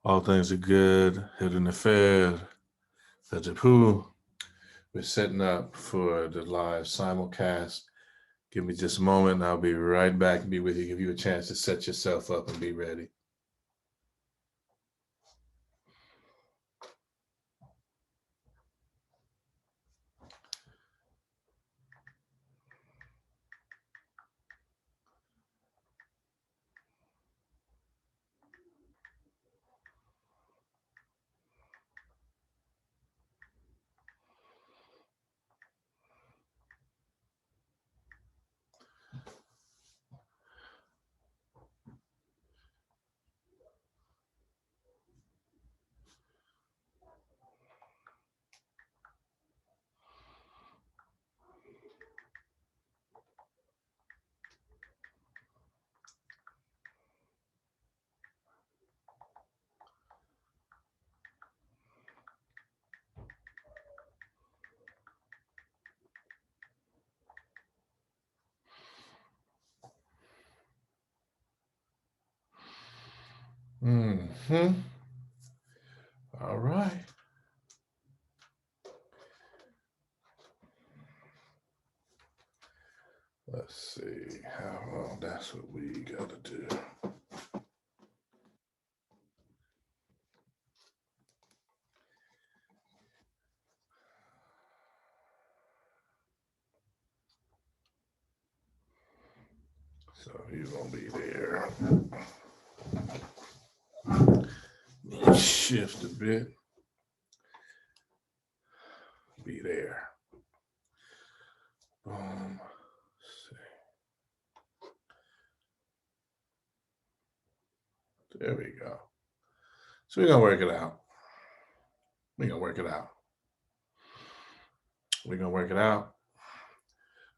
All things are good, hidden affair, Poo. We're setting up for the live simulcast. Give me just a moment and I'll be right back and be with you, give you a chance to set yourself up and be ready. All right. Let's see how that's what we gotta do. So he's gonna be there. Shift a bit. Be there. Boom. There we go. So we're gonna work it out. We're gonna work it out. We're gonna work it out.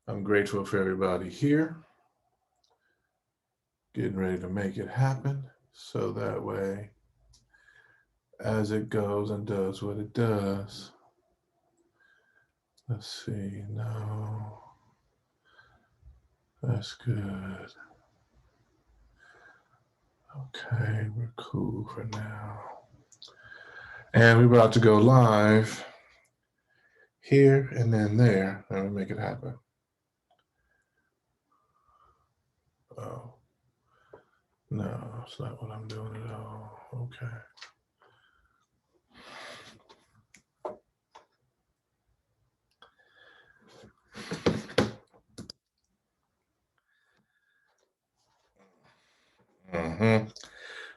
I'm grateful for everybody here. Getting ready to make it happen. So that way, as it goes and does what it does. Let's see, no. That's good. Okay, we're cool for now. And we're about to go live here and then there. Let me make it happen. Oh, no, it's not what I'm doing at all. Okay.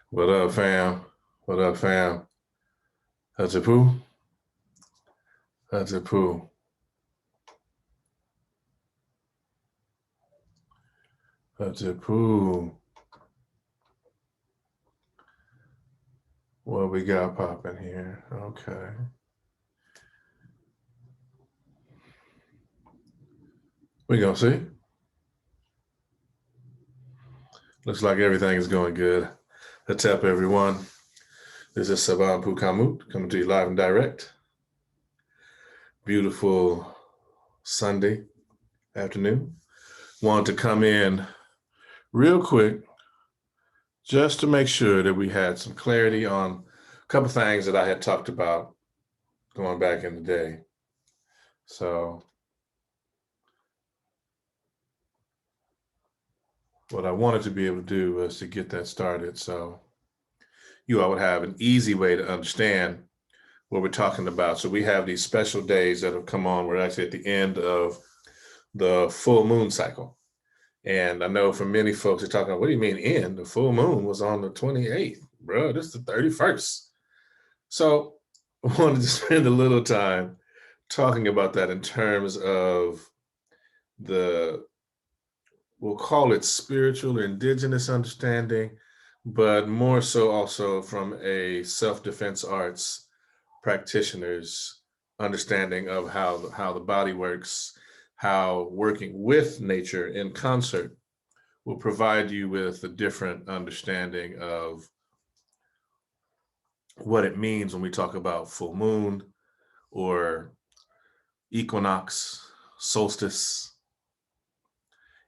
What up, fam? What up, fam? KhASA Poo? KhASA Poo. KhASA Poo. What we got popping here? Okay. We gonna see. Looks like everything is going good. What's up, everyone? This is Seba Inpu coming to you live and direct. Beautiful Sunday afternoon. Wanted to come in real quick just to make sure that we had some clarity on a couple things that I had talked about going back in the day. So what I wanted to be able to do was to get that started so you all would have an easy way to understand what we're talking about. So we have these special days that have come on. We're actually at the end of the full moon cycle. And I know for many folks are talking, what do you mean end? The full moon was on the 28th, bro. This is the 31st. So I wanted to spend a little time talking about that in terms of we'll call it spiritual or indigenous understanding, but more so also from a self-defense arts practitioner's understanding of how the body works, how working with nature in concert will provide you with a different understanding of what it means when we talk about full moon or equinox, solstice,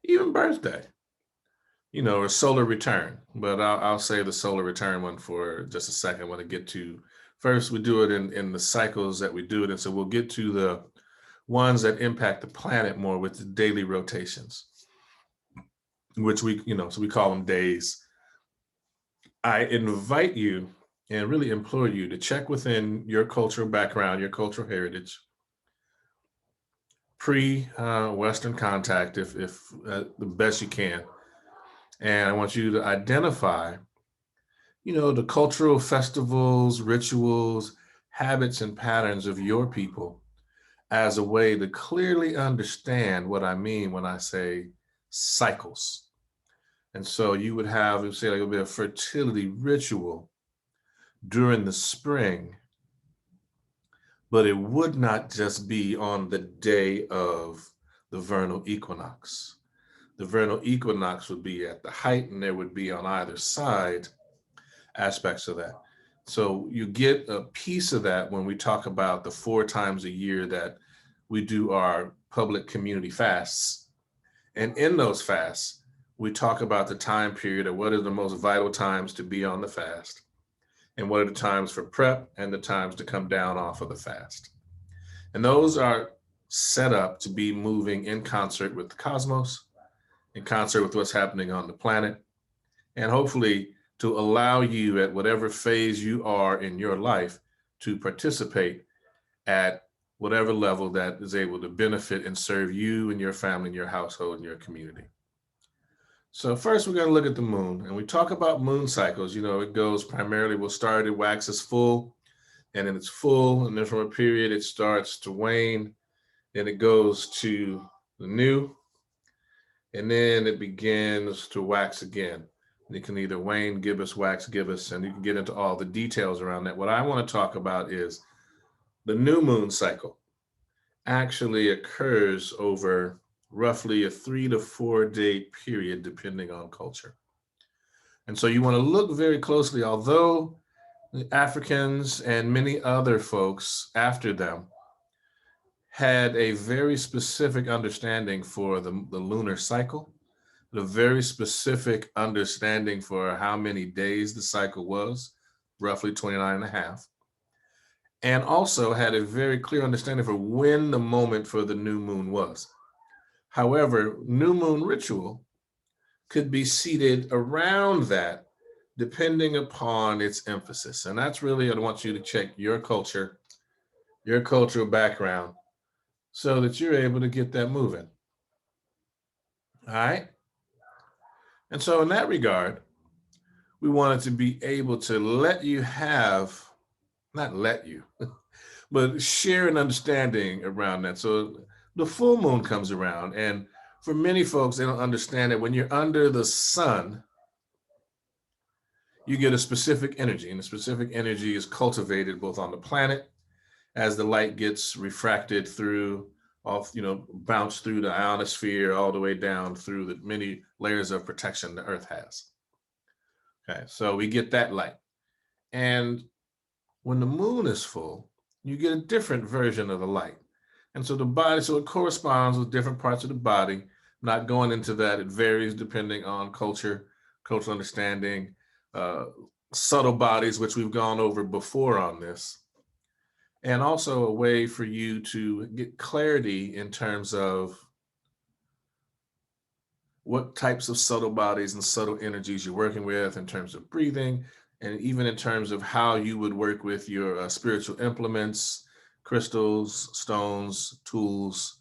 even birthday. or solar return, but I'll say the solar return one for just a second. I want to get to first, we do it in the cycles that we do it in. So we'll get to the ones that impact the planet more with the daily rotations, which so we call them days. I invite you and really implore you to check within your cultural background, your cultural heritage, pre-Western contact, if the best you can. And I want you to identify, the cultural festivals, rituals, habits, and patterns of your people as a way to clearly understand what I mean when I say cycles. And so you would have, say, like a bit of fertility ritual during the spring, but it would not just be on the day of the vernal equinox. The vernal equinox would be at the height, and there would be on either side aspects of that. So you get a piece of that when we talk about the 4 times a year that we do our public community fasts. And in those fasts, we talk about the time period of what are the most vital times to be on the fast, and what are the times for prep and the times to come down off of the fast. And those are set up to be moving in concert with the cosmos, in concert with what's happening on the planet, and hopefully to allow you at whatever phase you are in your life to participate at whatever level that is able to benefit and serve you and your family and your household and your community. So first we're going to look at the moon, and we talk about moon cycles. It goes primarily, we'll start, it waxes full, and then it's full, and then from a period it starts to wane, then it goes to the new, and then it begins to wax again. And it can either wane, gibbous, wax, gibbous, and you can get into all the details around that. What I want to talk about is the new moon cycle actually occurs over roughly a 3 to 4 day period, depending on culture. And so you want to look very closely, although the Africans and many other folks after them had a very specific understanding for the lunar cycle, a very specific understanding for how many days the cycle was, roughly 29 and a half, and also had a very clear understanding for when the moment for the new moon was. However, new moon ritual could be seated around that depending upon its emphasis. And that's really, I want you to check your culture, your cultural background, so that you're able to get that moving. All right? And so in that regard, we wanted to be able to let you have, not let you, but share an understanding around that. So the full moon comes around, and for many folks, they don't understand that when you're under the sun, you get a specific energy, and the specific energy is cultivated both on the planet as the light gets refracted through, bounce through the ionosphere all the way down through the many layers of protection the Earth has. Okay, so we get that light. And when the moon is full, you get a different version of the light. And so it corresponds with different parts of the body. Not going into that, it varies depending on cultural understanding, subtle bodies, which we've gone over before on this. And also a way for you to get clarity in terms of what types of subtle bodies and subtle energies you're working with in terms of breathing, and even in terms of how you would work with your spiritual implements, crystals, stones, tools,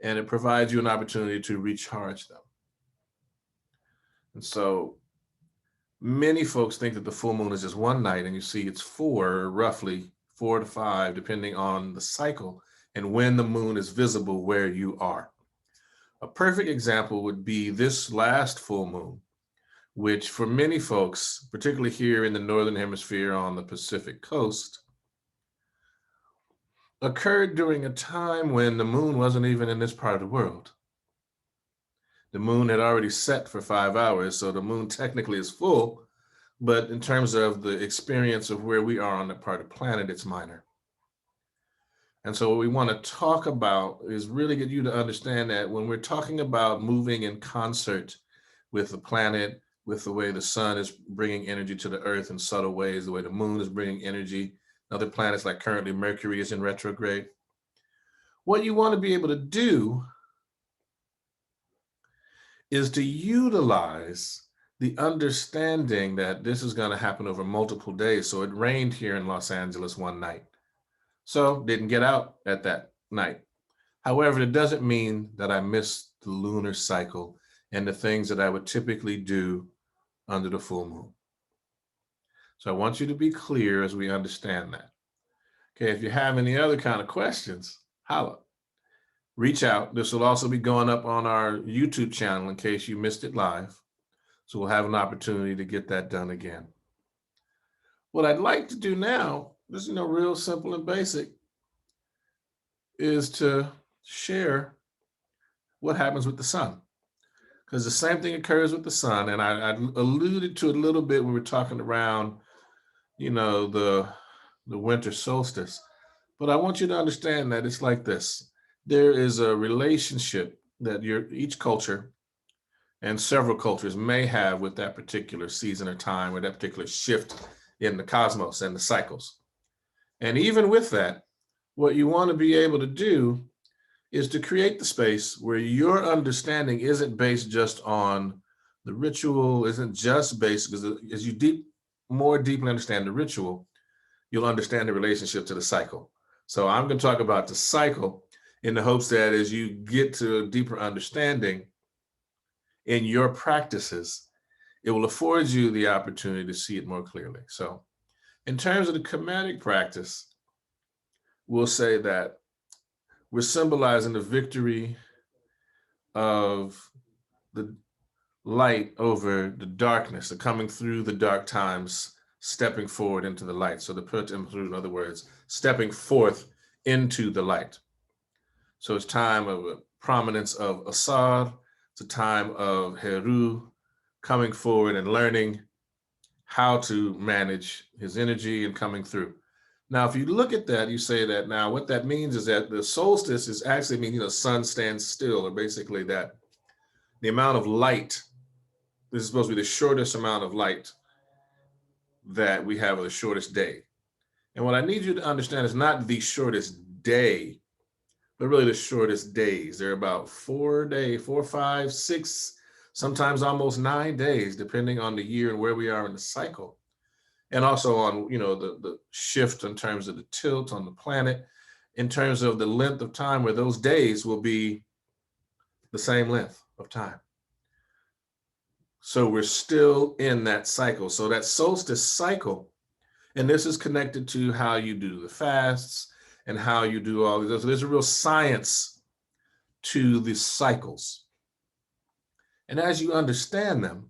and it provides you an opportunity to recharge them. And so many folks think that the full moon is just one night, and you see it's roughly 4 to 5, depending on the cycle and when the moon is visible where you are. A perfect example would be this last full moon, which for many folks, particularly here in the Northern Hemisphere on the Pacific coast, occurred during a time when the moon wasn't even in this part of the world. The moon had already set for 5 hours, so the moon technically is full, but in terms of the experience of where we are on that part of the planet, it's minor. And so what we want to talk about is really get you to understand that when we're talking about moving in concert with the planet, with the way the sun is bringing energy to the earth in subtle ways, the way the moon is bringing energy, other planets like currently Mercury is in retrograde. What you want to be able to do is to utilize the understanding that this is going to happen over multiple days. So it rained here in Los Angeles one night. So didn't get out at that night. However, it doesn't mean that I missed the lunar cycle and the things that I would typically do under the full moon. So I want you to be clear as we understand that. Okay, if you have any other kind of questions, holla. Reach out. This will also be going up on our YouTube channel in case you missed it live. So we'll have an opportunity to get that done again. What I'd like to do now, just real simple and basic, is to share what happens with the sun. Because the same thing occurs with the sun, and I alluded to it a little bit when we were talking around, the winter solstice. But I want you to understand that it's like this. There is a relationship that each culture and several cultures may have with that particular season or time or that particular shift in the cosmos and the cycles. And even with that, what you want to be able to do is to create the space where your understanding isn't based just on the ritual, isn't just based, because as you more deeply understand the ritual, you'll understand the relationship to the cycle. So I'm going to talk about the cycle in the hopes that as you get to a deeper understanding in your practices, it will afford you the opportunity to see it more clearly. So in terms of the KhMatic practice, we'll say that we're symbolizing the victory of the light over the darkness, the coming through the dark times, stepping forward into the light. So in other words, stepping forth into the light. So it's time of a prominence of Asar. It's a time of Heru, coming forward and learning how to manage his energy and coming through. Now, if you look at that, you say that now what that means is that the solstice is actually meaning, sun stands still, or basically that the amount of light, this is supposed to be the shortest amount of light that we have, or the shortest day. And what I need you to understand is not the shortest day, but really the shortest days. They're about 4 days, 4, 5, 6, sometimes almost 9 days, depending on the year and where we are in the cycle. And also on, the shift in terms of the tilt on the planet, in terms of the length of time where those days will be the same length of time. So we're still in that cycle. So that solstice cycle, and this is connected to how you do the fasts and how you do all this. So there's a real science to the cycles. And as you understand them,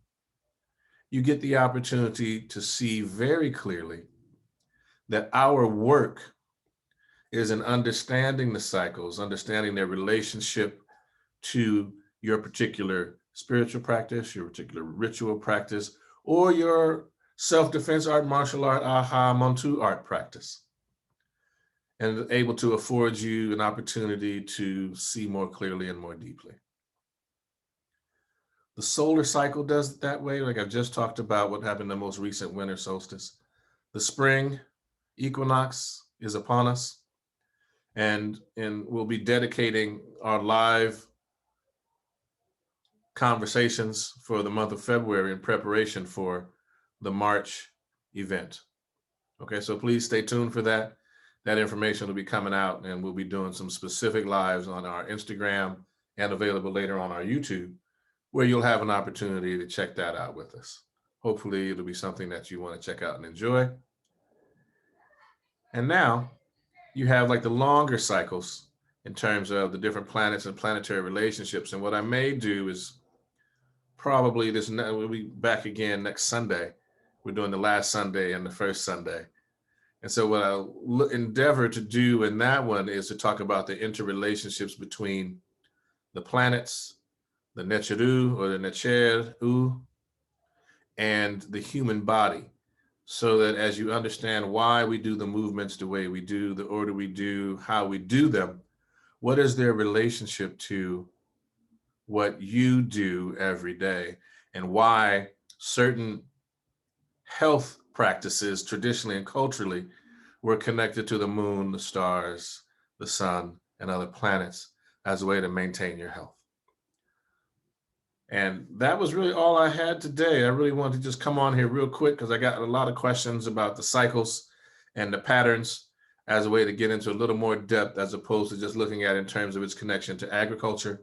you get the opportunity to see very clearly that our work is in understanding the cycles, understanding their relationship to your particular spiritual practice, your particular ritual practice, or your self-defense art, martial art, aha, Montu art practice, and able to afford you an opportunity to see more clearly and more deeply. The solar cycle does it that way, like I've just talked about what happened in the most recent winter solstice. The spring equinox is upon us, and we'll be dedicating our live conversations for the month of February in preparation for the March event. Okay, so please stay tuned for that. That information will be coming out, and we'll be doing some specific lives on our Instagram and available later on our YouTube, where you'll have an opportunity to check that out with us. Hopefully it'll be something that you want to check out and enjoy. And now you have like the longer cycles in terms of the different planets and planetary relationships. And what I may do is probably we'll be back again next Sunday. We're doing the last Sunday and the first Sunday. And so what I'll endeavor to do in that one is to talk about the interrelationships between the planets, the Necheru or the Necheru, and the human body, so that as you understand why we do the movements the way we do, the order we do, how we do them, what is their relationship to what you do every day? and why certain health practices traditionally and culturally were connected to the moon, the stars, the sun, and other planets as a way to maintain your health. And that was really all I had today. I really wanted to just come on here real quick because I got a lot of questions about the cycles and the patterns as a way to get into a little more depth, as opposed to just looking at it in terms of its connection to agriculture,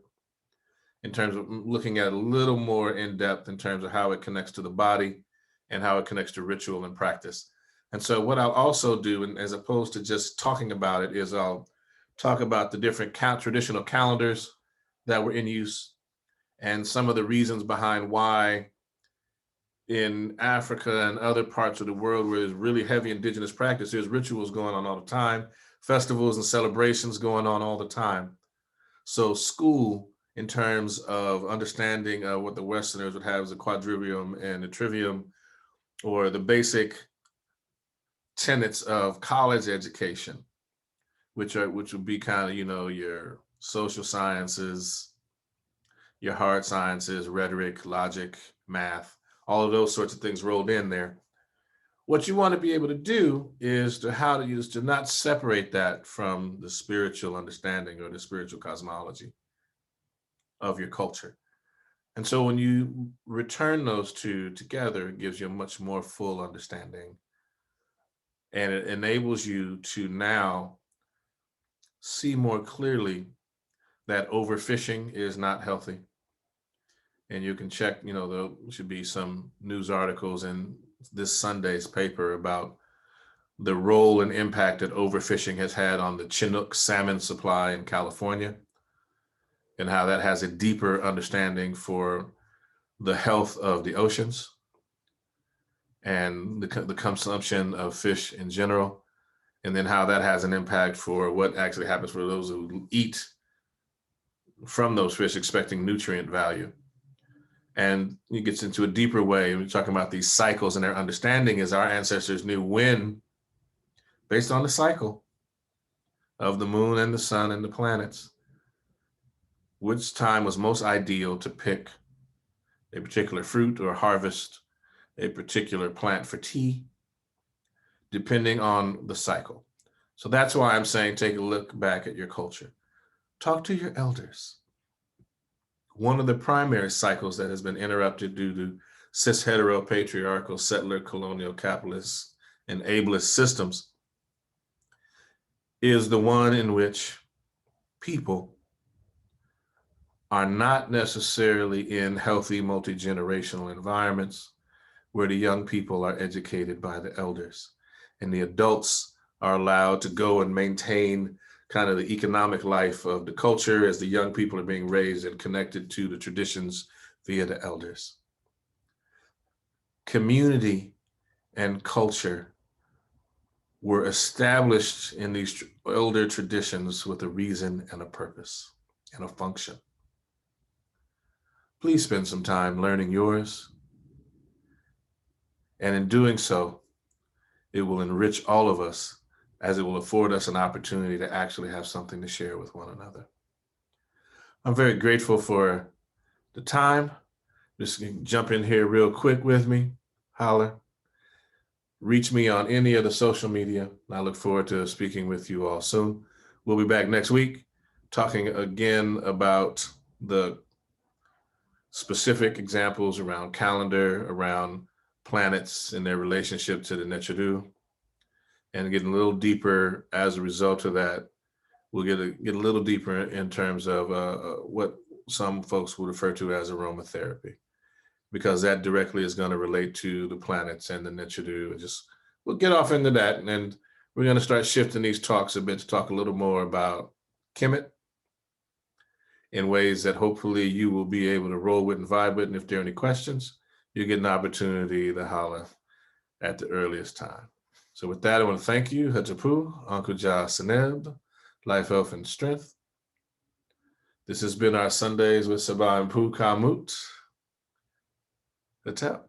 in terms of looking at a little more in depth in terms of how it connects to the body and how it connects to ritual and practice. And so what I'll also do, and as opposed to just talking about it, is I'll talk about the different traditional calendars that were in use and some of the reasons behind why in Africa and other parts of the world where there's really heavy indigenous practice, there's rituals going on all the time, festivals and celebrations going on all the time. So school, in terms of understanding what the Westerners would have as a quadrivium and a trivium, or the basic tenets of college education, which would be kind of, your social sciences, your hard sciences, rhetoric, logic, math, all of those sorts of things rolled in there. What you want to be able to do is to not separate that from the spiritual understanding or the spiritual cosmology of your culture. And so when you return those two together, it gives you a much more full understanding. And it enables you to now see more clearly that overfishing is not healthy. And you can check, there should be some news articles in this Sunday's paper about the role and impact that overfishing has had on the Chinook salmon supply in California, and how that has a deeper understanding for the health of the oceans and the consumption of fish in general, and then how that has an impact for what actually happens for those who eat from those fish, expecting nutrient value. And it gets into a deeper way. We're talking about these cycles, and their understanding is our ancestors knew when, based on the cycle of the moon and the sun and the planets, which time was most ideal to pick a particular fruit or harvest a particular plant for tea, depending on the cycle. So that's why I'm saying take a look back at your culture. Talk to your elders. One of the primary cycles that has been interrupted due to cis-hetero patriarchal settler colonial capitalist and ableist systems is the one in which people are not necessarily in healthy multi-generational environments where the young people are educated by the elders and the adults are allowed to go and maintain kind of the economic life of the culture as the young people are being raised and connected to the traditions via the elders. Community and culture were established in these elder traditions with a reason and a purpose and a function. Please spend some time learning yours. And in doing so, it will enrich all of us, as it will afford us an opportunity to actually have something to share with one another. I'm very grateful for the time. Just jump in here real quick with me, holler. Reach me on any of the social media. I look forward to speaking with you all soon. We'll be back next week talking again about the specific examples around calendar, around planets and their relationship to the Necheru, and getting a little deeper as a result of that. We'll get a little deeper in terms of what some folks would refer to as aromatherapy, because that directly is going to relate to the planets and the Necheru. We'll get off into that, and we're going to start shifting these talks a bit to talk a little more about Kemet in ways that hopefully you will be able to roll with and vibe with. And if there are any questions, you get an opportunity to holler at the earliest time. So with that, I want to thank you, Hatapu, Uncle Ja Seneb, Life, Health, and Strength. This has been our Sundays with Seba Inpu KhAMut. Hatep.